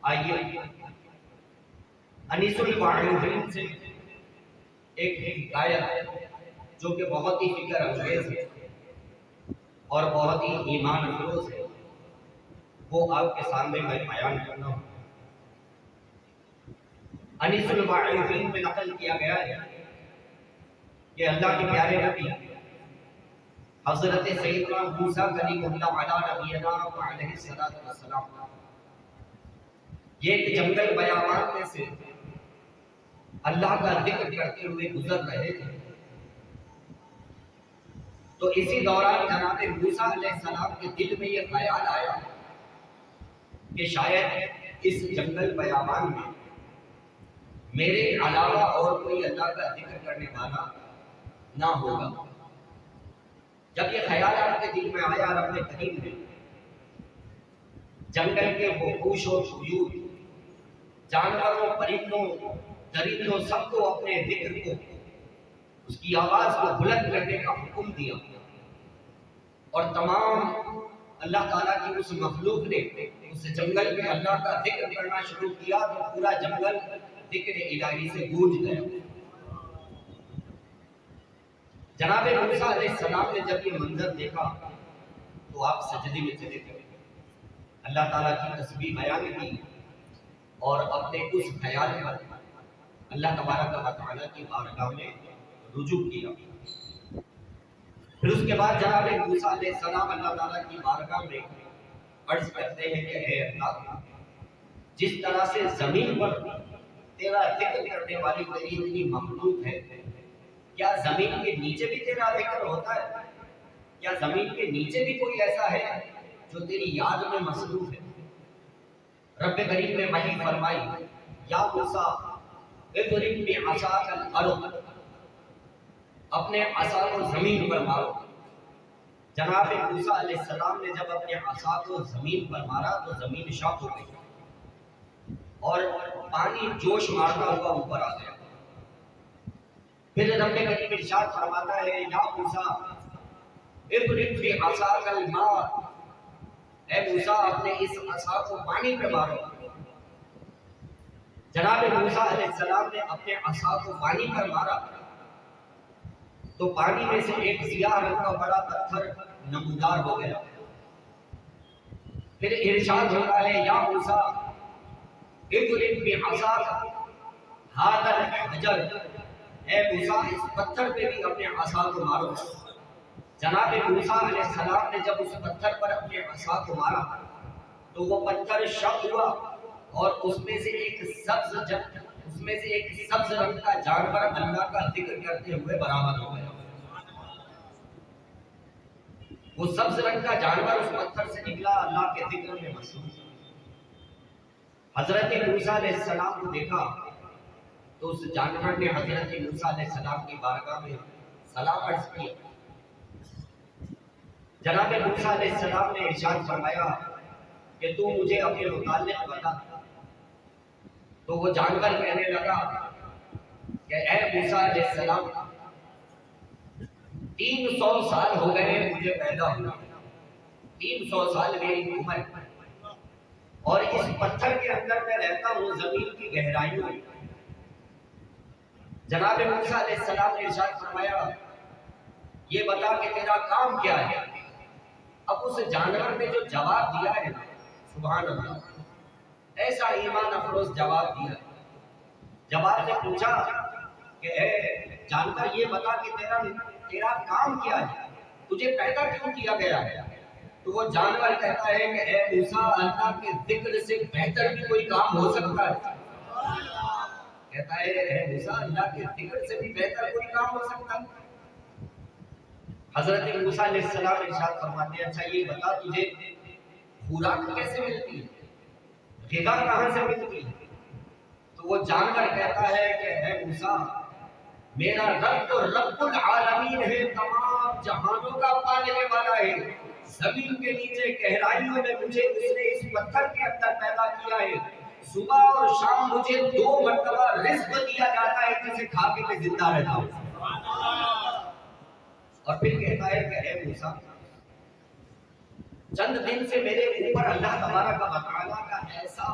آئیے انیس الواعظین سے ایک حکایت جو کہ بہت ہی فکر انگیز ہے اور بہت ہی ایمان افروز ہے، وہ آپ کے سامنے میں بیان کرنا ہوں۔ انیس الواعظین میں نقل کیا گیا ہے کہ اللہ کے پیارے نبی حضرت سیدنا موسیٰ کلیم اللہ علیہ نبینا علیہ السلام یہ ایک جنگل بیابان میں سے اللہ کا ذکر کرتے ہوئے گزر رہے تھے، تو اسی دوران جناب موسیٰ علیہ السلام کے دل میں یہ خیال آیا کہ شاید اس جنگل بیابان میں میرے علاوہ اور کوئی اللہ کا ذکر کرنے والا نہ ہوگا۔ جب یہ خیال آپ کے دل میں آیا، رب کریم نے جنگل کے وحوش و طیور، جانوروں، پرندوں، درندوں، سب کو اپنے ذکر کو، اس کی آواز کو بلند کرنے کا حکم دیا، اور تمام اللہ تعالیٰ کی اس مخلوق نے اس جنگل میں اللہ کا ذکر کرنا شروع کیا تو پورا جنگل ذکر الہی سے گونج گیا۔ جناب موسیٰ علیہ السلام نے جب یہ منظر دیکھا تو آپ سجدے میں چلے گئے، اللہ تعالیٰ کی تسبیح بیان کی اور اپنے اس خیال پر اللہ تبارک و تعالیٰ کی بارگاہ میں رجوع کیا۔ پھر اس کے بعد جناب موسیٰ علیہ السلام اللہ تعالیٰ کی بارگاہ میں عرض کرتے ہیں کہ اے اللہ، جس طرح سے زمین پر تیرا ذکر کرنے والی تیری اتنی مخلوق ہے، کیا زمین کے نیچے بھی تیرا ذکر ہوتا ہے؟ کیا زمین کے نیچے بھی کوئی ایسا ہے جو تیری یاد میں مصروف ہے؟ رب کریم نے وحی فرمائی، یا موسیٰ اضرب بعصاک الارض، اپنے عصا کو زمین پر مارو۔ جناب موسیٰ علیہ السلام نے جب اپنے عصا کو زمین پر مارا تو زمین شاق ہو گئی اور پانی جوش مارتا ہوا اوپر آ گیا۔ پھر رب کریم ارشاد فرماتا ہے، یا موسیٰ اضرب بعصاک الماء، اے موسیٰ اپنے اس عصا کو پانی پہ مارو۔ جناب موسیٰ علیہ السلام نے اپنے عصا کو پانی پر مارا تو پانی میں سے ایک سیاہ رنگ کا بڑا پتھر نمودار ہو گیا۔ پھر ارشاد ہوتا ہے، یا موسیٰ اضرب بعصاک ھذا الحجر، اے موسیٰ اس پتھر پہ بھی اپنے عصا کو مارو۔ جناب موسیٰ علیہ السلام نے جب اس پتھر پر اپنے عصا کو مارا تو وہ پتھر شق ہوا اور اس میں سے ایک سبز رنگ کا جانور اللہ کا ذکر کرتے ہوئے برآمد ہو گیا۔ وہ سبز رنگ کا جانور اس پتھر سے نکلا، اللہ کے ذکر میں مصروف۔ حضرت موسیٰ علیہ السلام کو دیکھا تو اس جانور نے حضرت موسیٰ علیہ السلام کی بارگاہ میں سلام عرض کیا۔ جناب موسیٰ علیہ السلام نے ارشاد فرمایا کہ تو مجھے اپنے متعلق بتا۔ تو وہ جانور کہنے لگا کہ اے موسیٰ علیہ السلام، 300 سال ہو گئے مجھے پیدا ہوا، 300 سال میری عمر، اور اس پتھر کے اندر میں رہتا ہوں زمین کی گہرائیوں میں۔ جناب موسیٰ علیہ السلام نے ارشاد فرمایا، یہ بتا کہ تیرا کام کیا ہے؟ اب اس جانور نے جو جواب دیا ہے، سبحان اللہ، ایسا ایمان افروز جواب دیا۔ جواب نے پوچھا کہ اے جانور، یہ بتا کہ تیرا کام کیا ہے، تجھے پیدا کیوں کیا گیا ہے؟ تو وہ جانور کہتا ہے کہ اے موسیٰ، اللہ کے ذکر سے بہتر بھی کوئی کام ہو سکتا ہے؟ کہتا ہے اے موسیٰ، اللہ کے ذکر سے بھی بہتر کوئی کام ہو سکتا ہے؟ حضرت موسیٰ علیہ السلام ارشاد فرماتے ہیں، اچھا یہ بتا تجھے خوراک کیسے ملتی ہے، غذا کہاں سے ملتی ہے؟ تو وہ جانور کہتا ہے کہ اے موسیٰ، میرا رب تو رب العالمین ہے، تمام جہانوں کا پالنے والا ہے۔ زمین کے نیچے گہرائیوں میں مجھے اس نے اس پتھر کے اندر پیدا کیا ہے، صبح اور شام مجھے 2 مرتبہ رزق دیا جاتا ہے جسے کھا کے میں زندہ رہتا ہوں۔ اور پھر کہتا ہے کہ اے موسیٰ، چند دن سے میرے اوپر اللہ تبارک و تعالیٰ کا ایسا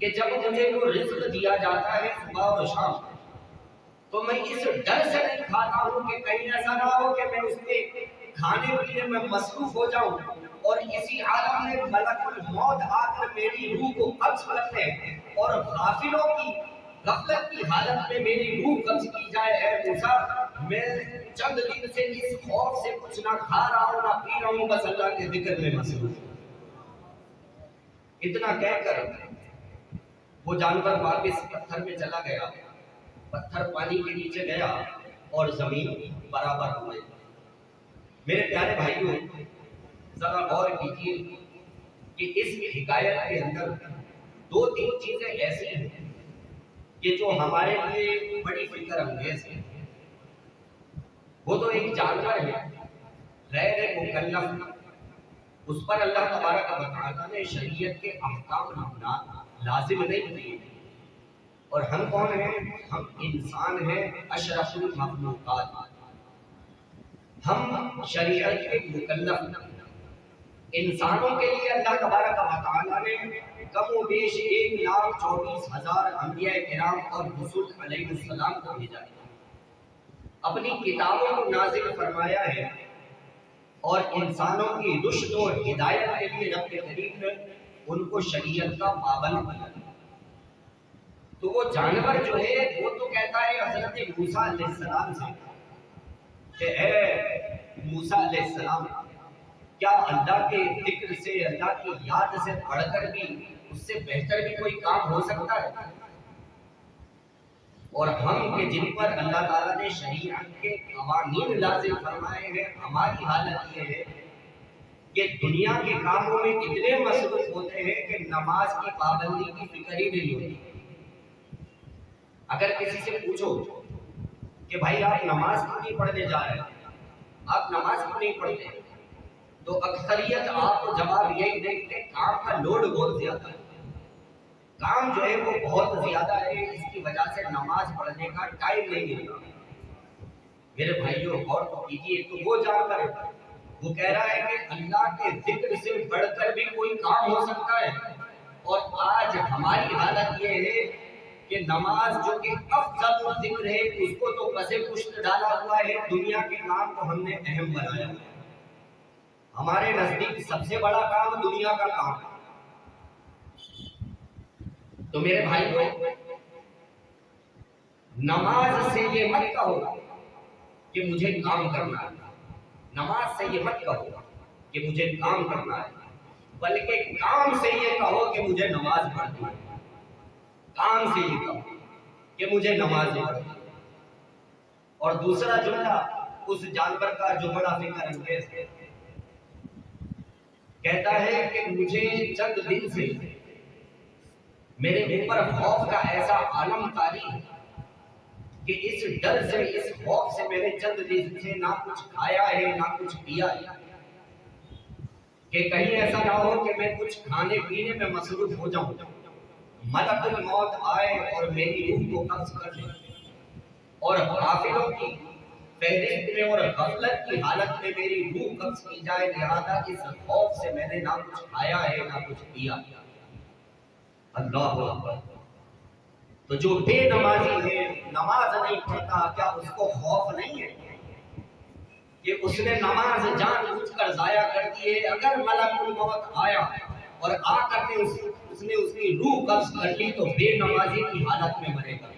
کہ جب مجھے وہ رزق دیا جاتا ہے صبح اور شام تو میں اس ڈر سے نہیں کھاتا ہوں کہ کہیں ایسا نہ ہو کہ میں اس کے کھانے پینے میں مصروف ہو جاؤں اور اسی عالم میں ملک الموت آ کر میری روح کو قبض کر لے اور غافلوں کی غفلت کی حالت میں میری روح قبض کی جائے۔ اے موسیٰ میں چند دن سے اس خوف سے کچھ نہ کھا رہا ہوں نہ پی رہا ہوں، بس اللہ کے ذکر میں مصروف ہوں۔ اتنا کہہ کر وہ جانور واپس پتھر میں چلا گیا، پتھر پانی کے نیچے گیا اور زمین برابر ہوئے۔ میرے پیارے بھائیوں، ذرا غور کیجیے کہ اس حکایت کے اندر دو تین چیزیں ایسی ہیں کہ جو ہمارے لیے بڑی فکر انگیز ہے۔ وہ تو ایک جانور ہے غیر مکلف، اس پر اللہ تبارک و تعالیٰ نے شریعت کے احکام لازم نہیں کیے، اور ہم کون ہیں؟ ہم انسان ہیں، اشرف المخلوقات، ہم شریعت کے مکلف۔ انسانوں کے لیے اللہ تبارک و تعالیٰ نے کم و بیش 1,24,000 انبیاء کرام اور رسول علیہ السلام کو بھیجا ہے، اپنی کتابوں کو نازل فرمایا ہے، اور انسانوں کی رشد و ہدایت کے لیے رب کریم نے ان کو شریعت کا پابند کیا۔ تو وہ جانور جو ہے وہ تو کہتا ہے حضرت موسیٰ علیہ السلام سے کہ اے موسیٰ علیہ السلام، کیا اللہ کے ذکر سے، اللہ کی یاد سے پڑھ کر بھی اس سے بہتر بھی کوئی کام ہو سکتا ہے؟ اور ہم کہ جن پر اللہ تعالیٰ نے شریعت کے قوانین لازم فرمائے ہیں، ہماری حالت یہ ہے کہ دنیا کے کاموں میں اتنے مصروف ہوتے ہیں کہ نماز کی پابندی کی فکر ہی نہیں ہوتی۔ اگر کسی سے پوچھو کہ بھائی آپ نماز کیوں نہیں پڑھنے جا رہے ہیں، آپ نماز کیوں نہیں پڑھتے، تو اکثریت آپ کو جواب یہی دے کہ کام کا لوڈ بہت زیادہ ہے، کام جو ہے وہ بہت زیادہ ہے، اس کی وجہ سے نماز پڑھنے کا ٹائم نہیں ملتا۔ میرے بھائیوں غور تو کیجیے، تو وہ جانور ہے، وہ کہہ رہا ہے کہ اللہ کے ذکر سے بڑھ کر بھی کوئی کام ہو سکتا ہے، اور آج ہماری حالت یہ ہے کہ نماز جو کہ افضل ذکر ہے اس کو تو پسے پشت ڈالا ہوا ہے، دنیا کے کام کو ہم نے اہم بنایا ہے۔ ہمارے نزدیک سب سے بڑا کام دنیا کا کام ہے۔ تو میرے بھائیوں، نماز سے یہ مت کہو کہ مجھے کام کرنا ہے، نماز سے یہ مت کہو کہ مجھے کام کرنا ہے، بلکہ کام سے یہ کہو کہ مجھے نماز پڑھنی ہے، کام سے یہ کہو کہ مجھے نماز پڑھنی ہے۔ اور دوسرا جملہ اس جانور کا جو بڑا فکر انگیز ہے، کہتا ہے کہ مجھے چند دن سے میرے اوپر خوف کا ایسا عالم طاری ہے کہ اس ڈر سے، اس خوف سے میں نے چند دن سے نہ کچھ کھایا ہے نہ کچھ پیا ہے، کہ کہیں ایسا نہ ہو کہ میں کچھ کھانے پینے میں مصروف ہو جاؤں، ملک الموت آئے اور میری روح کو قبض کر لے، اور غافلوں کی فہرست میں اور غفلت کی حالت میں میری روح قبض کی جائے، لہذا اس خوف سے میں نے نہ کچھ کھایا ہے نہ کچھ پیا۔ اللہ اکبر! تو جو بے نمازی ہے، نماز نہیں پڑھتا، کیا اس کو خوف نہیں ہے کہ اس نے نماز جان بوجھ کر ضائع کر دی ہے؟ اگر ملک الموت آیا اور آ کر کے اس نے اس کی روح قبض کر لی تو بے نمازی کی حالت میں مرے گا۔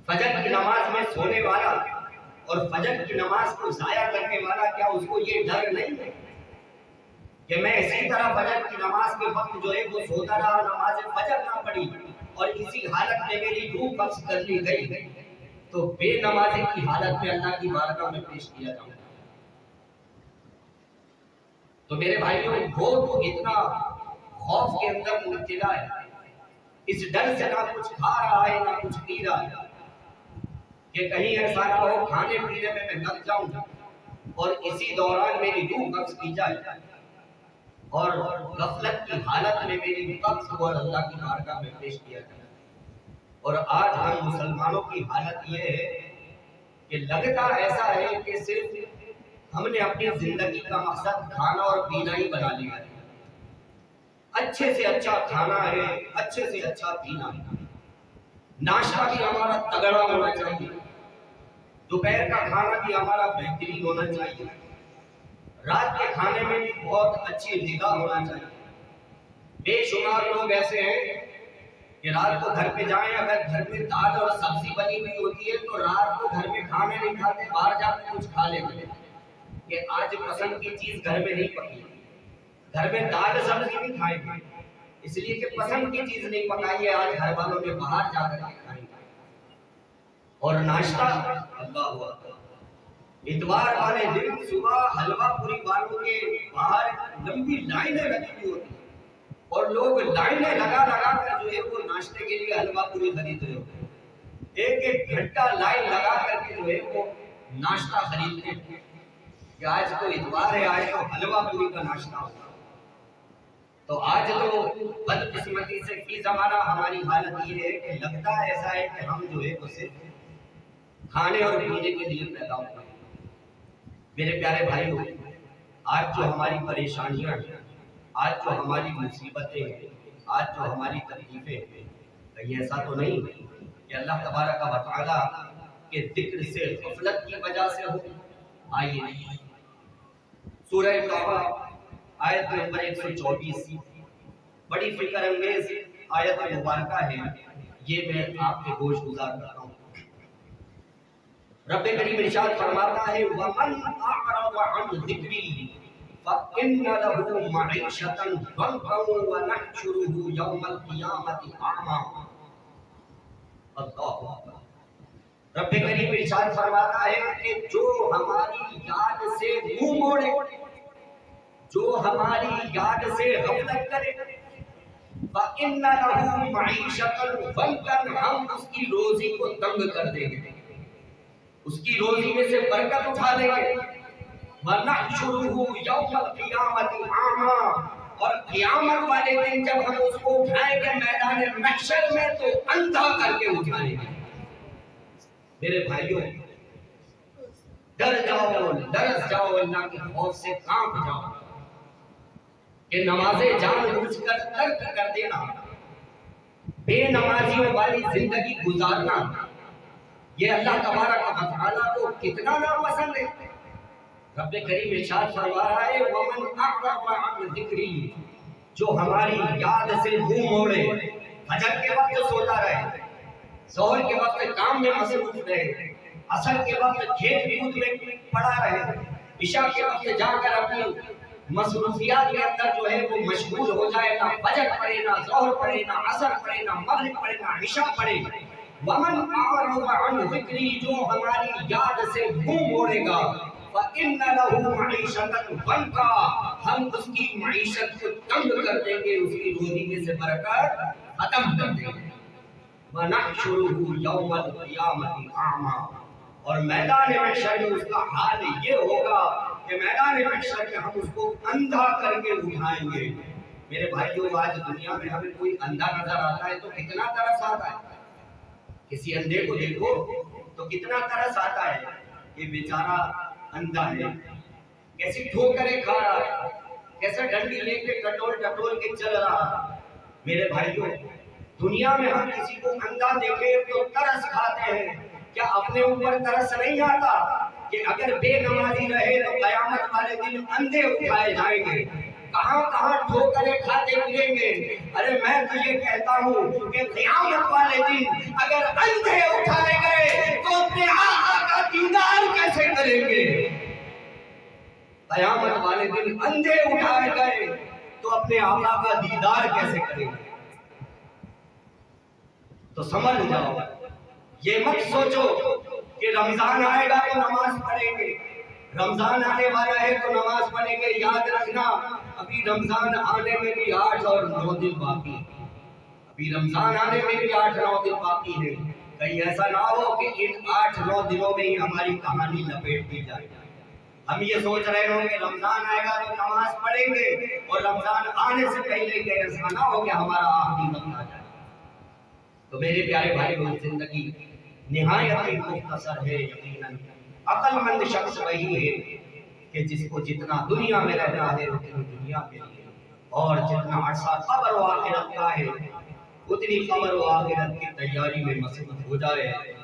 فجر کی نماز میں سونے والا اور فجر کی نماز کو ضائع کرنے والا، کیا اس کو یہ ڈر نہیں ہے کہ میں اسی طرح فجر کی نماز کے وقت جو ہے وہ سوتا رہا، نماز فجر نہ پڑھی اور اسی حالت میں میری روح قبض کر لی گئی، تو بے نمازی کی حالت میں اللہ کی بارگاہ میں پیش کیا جاؤں گا۔ تو میرے بھائیوں، وہ تو اتنا خوف کے اندر مبتلا ہے، اس ڈر سے نہ کچھ کھا رہا ہے نہ کچھ پی رہا ہے کہ کہیں ایسا نہ ہو کھانے پینے میں لگ جاؤں اور اسی دوران میری روح قبض کی جائے اور غفلت کی حالت میں میری قبض کو اللہ کی بارگاہ میں پیش کیا جائے۔ اور آج ہم مسلمانوں کی حالت یہ ہے کہ لگتا ایسا ہے کہ صرف ہم نے اپنی زندگی کا مقصد کھانا اور پینا ہی بنا لیا ہے، اچھے سے اچھا کھانا ہے، اچھے سے اچھا پینا ہے، ناشتہ بھی ہمارا تگڑا ہونا چاہیے، دوپہر کا کھانا بھی ہمارا بہترین ہونا چاہیے، رات کے کھانے میں بھی بہت اچھی غذا ہونا چاہیے۔ بے شمار لوگ ایسے ہیں کہ رات کو گھر پہ جائیں، اگر گھر میں دال اور سبزی بنی ہوئی ہوتی ہے تو رات کو گھر میں کھانے نہیں کھاتے، باہر جا کے کچھ کھا لیتے ہیں کہ آج پسند کی چیز گھر میں نہیں پکی، گھر میں دال سبزی نہیں کھائیں گے اس لیے کہ پسند کی چیز نہیں پکائی ہے، آج گھر والوں نے باہر جا کر کے کھائیں گے۔ اور ناشتہ، اللہ اکبر، اتوار والے دن صبح حلوہ پوری والوں کے باہر لمبی لائنیں لگی ہوئی ہوتی ہیں اور لوگ لائنیں لگا لگا کر جو ہے وہ ناشتے کے لیے حلوہ پوری خرید رہے ہوتے ہیں، ایک ایک گھنٹہ لائن لگا کر کے جو ہے وہ ناشتہ خریدتے ہیں کہ آج تو اتوار ہے، آج تو حلوہ پوری کا ناشتہ ہوگا۔ تو آج تو بدقسمتی سے فی زمانہ ہماری حالت یہ ہے کہ لگتا ایسا ہے کہ ہم جو ہے وہ صرف کھانے اور پینے کے لیے پیدا ہوئے ہیں۔ میرے پیارے بھائیو، آج جو ہماری پریشانیاں ہیں، آج جو ہماری مصیبتیں ہیں، آج جو ہماری تکلیفیں ہیں، کہیں ایسا تو نہیں کہ اللہ تبارک و تعالیٰ کے ذکر سے غفلت کی وجہ سے ہو؟ آئیے سورہ توبہ آیت نمبر 124، بڑی فکر انگیز آیت مبارکہ ہے، یہ میں آپ کے گوش گزار کرتا ہوں۔ رب کریم ارشاد فرماتا ہے وَمَنْ أَعْرَضَ عَنْ ذِكْرِي فَإِنَّ لَهُ مَعِيشَةً ضَنكًا وَنَحْشُرُهُ يَوْمَ الْقِيَامَةِ أَعْمَىٰ۔ اللہ اکبر، رب کریم ارشاد فرماتا ہے کہ جو ہماری یاد سے منہ موڑے، جو ہماری یاد سے غفلت کرے، فَإِنَّ لَهُ مَعِيشَةً ضَنكًا، ہم اس کی روزی کو تنگ کر دیں گے، اس کی روزی میں سے برکت اٹھا لیں گے۔ وَنَحْشُرُهُ يَوْمَ الْقِيَامَةِ أَعْمَىٰ، اور قیامت والے دن جب ہم اس کو اٹھائیں گے میدان محشر میں تو اندھا کر کے اٹھائیں گے۔ میرے بھائیوں، ڈر جاؤ، لرز جاؤ، اللہ کے خوف سے کانپ جاؤ کہ نمازیں جان بوجھ کر ترک کر دینا، بے نمازیوں والی زندگی گزارنا، یہ اللہ تبارک و تعالیٰ کو کتنا ناپسند ہے۔ رب کریم ارشاد فرما رہا ہے وَمَنْ أَعْرَضَ عَنْ ذِكْرِي، جو ہماری یاد سے منہ موڑے، فجر کے وقت سوتا رہے، ظہر کے وقت کام میں مصروف رہے، عصر کے وقت کھیل کود میں پڑا رہے، عشاء کے وقت جا کر اپنی مصروفیات کے اندر جو ہے وہ مشغول ہو جائے، نہ فجر پڑھے، نہ ظہر پڑھے، نہ عصر پڑھے، نہ مغرب پڑھے، نہ عشاء پڑھے۔ وَمَنْ أَعْرَضَ عَنْ ذِكْرِي، جو ہماری یاد سے منہ موڑے گا، فَإِنَّ لَهُ مَعِيشَةً ضَنكًا، ہم اس کی معیشت کو تنگ کر دیں گے، اس کی روزی میں سے برکت ختم کر دیں گے۔ وَنَحْشُرُهُ يَوْمَ الْقِيَامَةِ أَعْمَىٰ، اور میدان محشر میں اس کا حال یہ ہوگا کہ میدان محشر میں ہم اس کو اندھا کر کے اٹھائیں گے۔ میرے بھائیوں، آج دنیا میں ہمیں کوئی اندھا نظر آتا ہے تو کتنا ترس آتا ہے، کسی اندھے کو دیکھو تو کتنا ترس آتا ہے، یہ بیچارہ اندھا ہے، کیسی ٹھوکریں کھا رہا ہے، کیسے ڈنڈی لے کے ٹٹول ٹٹول کے چل رہا ہے۔ میرے بھائیوں، دنیا میں ہم کسی کو اندھا دیکھیں تو ترس کھاتے ہیں، کیا اپنے اوپر ترس نہیں آتا کہ اگر بے نمازی رہے تو قیامت والے دن اندھے اٹھائے جائیں گے، کہاں کہاں ٹھوکریں کھاتے پھریں گے؟ ارے میں تجھے کہتا ہوں کہ قیامت والے دن اگر اندھے اٹھائے گئے تو اپنے آقا کا دیدار کیسے کریں گے؟ قیامت والے دن اندھے اٹھائے گئے تو اپنے آقا کا دیدار کیسے کریں گے؟ تو سمجھ جاؤ، یہ مت سوچو کہ رمضان آئے گا تو نماز پڑھیں گے، رمضان آنے والا ہے تو نماز پڑھیں گے۔ یاد رکھنا، ابھی رمضان آنے میں بھی 8 اور 9 دن باقی ہے، ابھی رمضان آنے میں بھی 8-9 دن باقی ہے۔ کہیں ایسا نہ ہو کہ ان 8-9 دنوں میں ہی ہماری کہانی لپیٹ دی جائے، ہم یہ سوچ رہے ہوں کہ رمضان آئے گا تو نماز پڑھیں گے اور رمضان آنے سے پہلے کہ ایسا نہ ہو کہ ہمارا آخری وقت آ جائے۔ تو میرے پیارے بھائیوں، زندگی نہایت ہی مختصر ہے۔ یقیناً عقل مند شخص وہی ہے کہ جس کو جتنا دنیا میں رہنا ہے اتنی دنیا کے لیے، اور جتنا عرصہ قبر و آخرت کا ہے اتنی قبر و آخرت کی تیاری میں مصروف ہو جائے